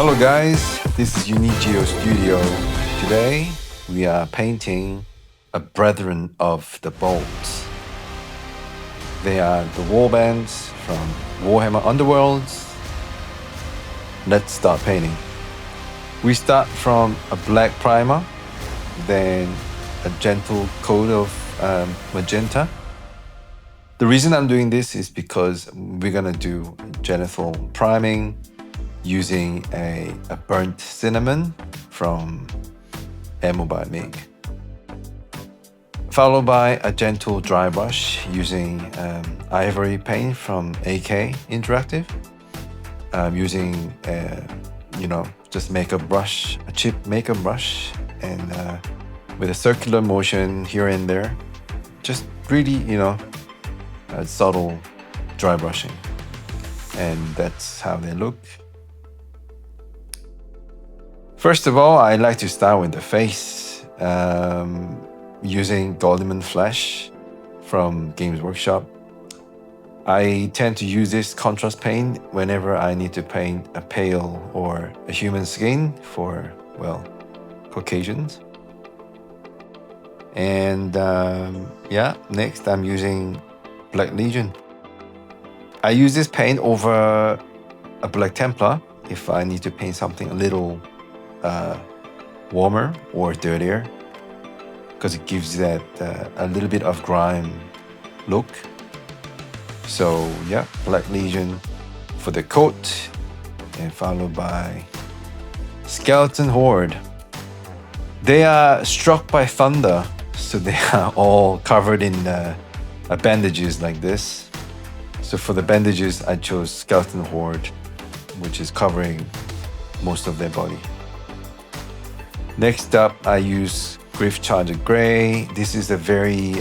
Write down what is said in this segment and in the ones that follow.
Hello guys, this is UNIGEO Studio. Today we are painting a brethren of the bolts. They are the warbands from Warhammer Underworlds. Let's start painting. We start from a black primer, then a gentle coat of magenta. The reason I'm doing this is because we're gonna do genital priming using a burnt cinnamon from Ammo by Mig. Followed by a gentle dry brush using ivory paint from AK Interactive. Using just makeup brush, a cheap makeup brush, and with a circular motion here and there, just really a subtle dry brushing, and that's how they look. First of all, I like to start with the face, using Goldman Flash from Games Workshop. I tend to use this contrast paint whenever I need to paint a pale or a human skin for, Caucasians. And next I'm using Black Legion. I use this paint over a Black Templar if I need to paint something a little warmer or dirtier, because it gives that a little bit of grime look. So yeah, Black Legion for the coat, and followed by Skeleton Horde. They are struck by thunder, so they are all covered in bandages like this. So for the bandages, I chose Skeleton Horde, which is covering most of their body. Next up, I use Griff Charger Grey. This is a very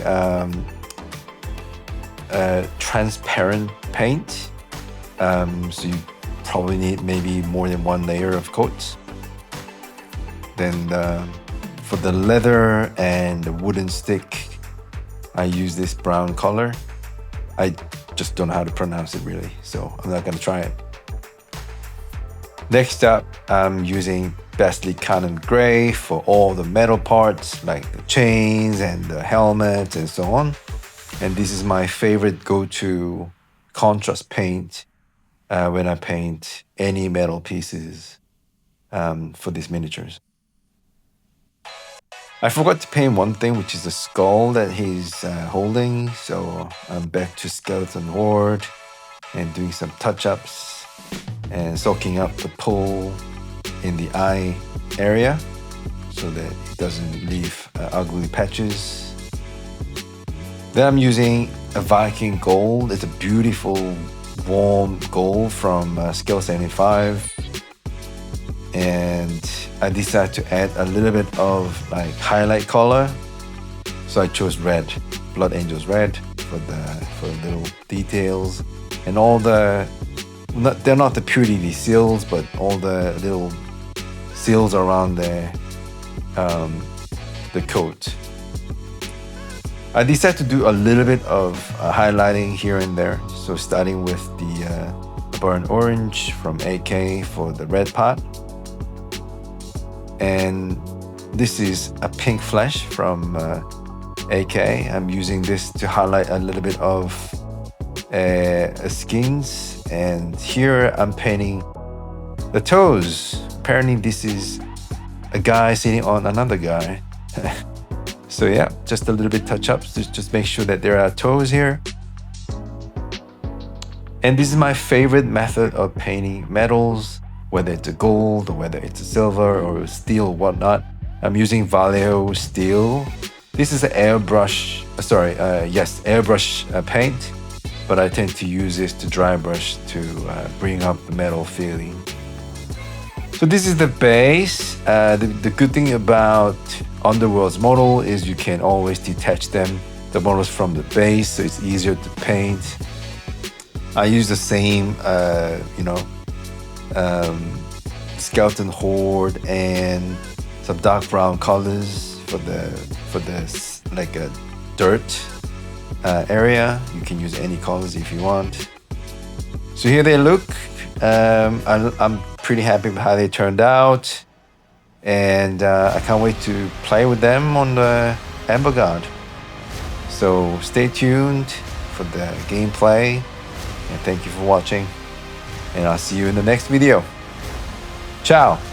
transparent paint, so you probably need maybe more than one layer of coats. Then for the leather and the wooden stick, I use this brown color. I just don't know how to pronounce it really, so I'm not gonna try it. Next up, I'm using Besley Cannon Grey for all the metal parts like the chains and the helmet and so on. And this is my favorite go-to contrast paint when I paint any metal pieces for these miniatures. I forgot to paint one thing, which is the skull that he's holding. So I'm back to Skeleton Horde and doing some touch-ups and soaking up the pole in the eye area so that it doesn't leave ugly patches. Then I'm using a Viking gold. It's a beautiful warm gold from Scale 75. And I decided to add a little bit of highlight color. So I chose red, Blood Angels red for the little details. And all they're not the purity seals, but all the little seals around the coat. I decided to do a little bit of highlighting here and there. So starting with the burnt orange from AK for the red part. And this is a pink flesh from AK. I'm using this to highlight a little bit of skins. And here I'm painting the toes. Apparently this is a guy sitting on another guy. So yeah, just a little bit touch-ups to just make sure that there are toes here. And this is my favorite method of painting metals, whether it's a gold or whether it's a silver or steel or whatnot. I'm using Vallejo steel. This is an airbrush paint, but I tend to use this to dry brush to bring up the metal feeling. So this is the base. The good thing about Underworld's model is you can always detach the models from the base, so it's easier to paint. I use the same, Skeleton Horde and some dark brown colors for the like a dirt area. You can use any colors if you want. So here they look. I'm pretty happy with how they turned out. And I can't wait to play with them on the Amber Guard. So stay tuned for the gameplay. And thank you for watching. And I'll see you in the next video. Ciao!